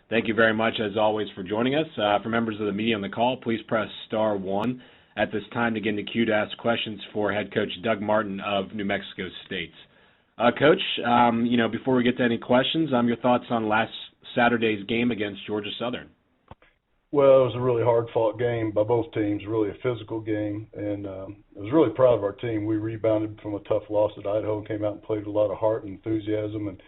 Thank you very much, as always, for joining us. For members of the media on the call, please press star 1 at this time to get in the queue to ask questions for head coach Doug Martin of New Mexico State. Coach, before we get to any questions, your thoughts on last Saturday's game against Georgia Southern. Well, it was a really hard-fought game by both teams, really a physical game, and I was really proud of our team. We rebounded from a tough loss at Idaho and came out and played with a lot of heart and enthusiasm, and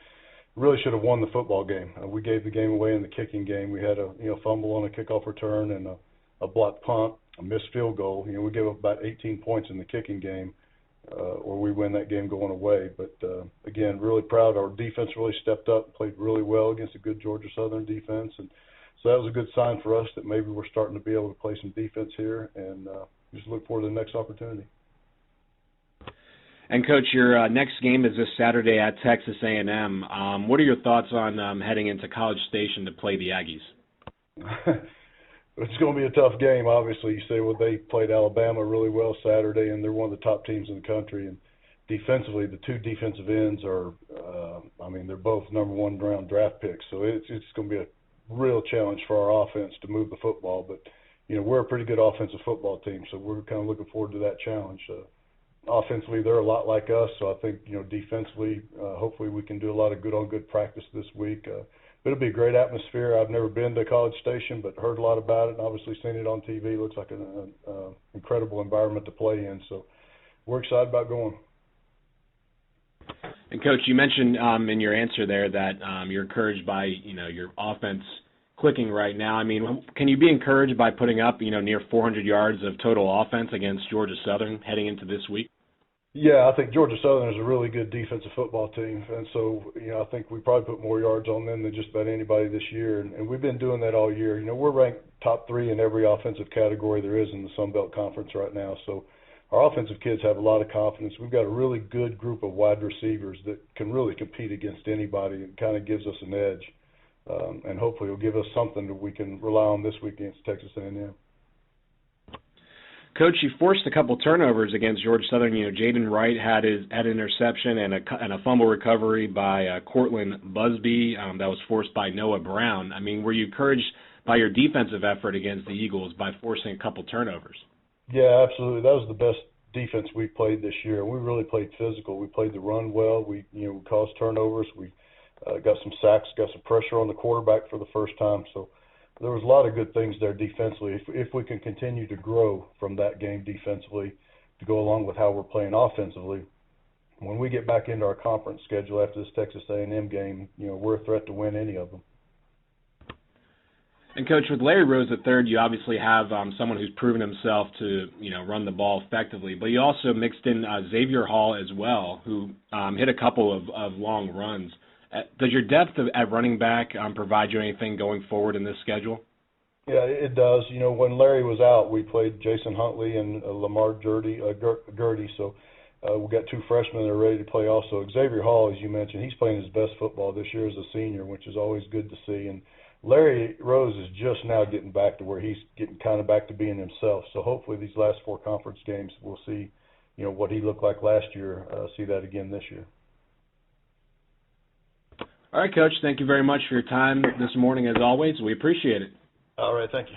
really should have won the football game. We gave the game away in the kicking game. We had a fumble on a kickoff return and a blocked punt, a missed field goal. We gave up about 18 points in the kicking game, or we win that game going away. But, again, really proud. Our defense really stepped up, played really well against a good Georgia Southern defense, and so that was a good sign for us that maybe we're starting to be able to play some defense here, and just look forward to the next opportunity. And, Coach, your next game is this Saturday at Texas A&M. What are your thoughts on heading into College Station to play the Aggies? It's going to be a tough game, obviously. You say, well, they played Alabama really well Saturday, and they're one of the top teams in the country. And defensively, the two defensive ends are, they're both number 1 round draft picks. So it's going to be a real challenge for our offense to move the football. But, we're a pretty good offensive football team, so we're kind of looking forward to that challenge. Offensively, they're a lot like us, so I think, defensively, hopefully we can do a lot of good practice this week. But it'll be a great atmosphere. I've never been to College Station, but heard a lot about it and obviously seen it on TV. It looks like an incredible environment to play in, so we're excited about going. And, Coach, you mentioned in your answer there that you're encouraged by, your offense clicking right now. Can you be encouraged by putting up, near 400 yards of total offense against Georgia Southern heading into this week? Yeah, I think Georgia Southern is a really good defensive football team, and so, I think we probably put more yards on them than just about anybody this year, and we've been doing that all year. We're ranked top 3 in every offensive category there is in the Sun Belt Conference right now, so our offensive kids have a lot of confidence. We've got a really good group of wide receivers that can really compete against anybody. It kind of gives us an edge, and hopefully it'll give us something that we can rely on this week against Texas A&M. Coach, you forced a couple turnovers against Georgia Southern. Jaden Wright had an interception and a fumble recovery by Cortland Busby that was forced by Noah Brown. Were you encouraged by your defensive effort against the Eagles by forcing a couple turnovers? Yeah, absolutely. That was the best defense we played this year. We really played physical. We played the run well. We caused turnovers. We got some sacks, got some pressure on the quarterback for the first time. So there was a lot of good things there defensively. If we can continue to grow from that game defensively to go along with how we're playing offensively, when we get back into our conference schedule after this Texas A&M game, we're a threat to win any of them. And, Coach, with Larry Rose III, you obviously have someone who's proven himself to, run the ball effectively. But you also mixed in Xavier Hall as well, who hit a couple of long runs. Does your depth at running back provide you anything going forward in this schedule? Yeah, it does. When Larry was out, we played Jason Huntley and Lamar Gertie, so we got 2 freshmen that are ready to play also. Xavier Hall, as you mentioned, he's playing his best football this year as a senior, which is always good to see. And Larry Rose is just now getting back to where he's getting kind of back to being himself. So hopefully these last 4 conference games we'll see, what he looked like last year, see that again this year. All right, Coach, thank you very much for your time this morning as always. We appreciate it. All right, thank you.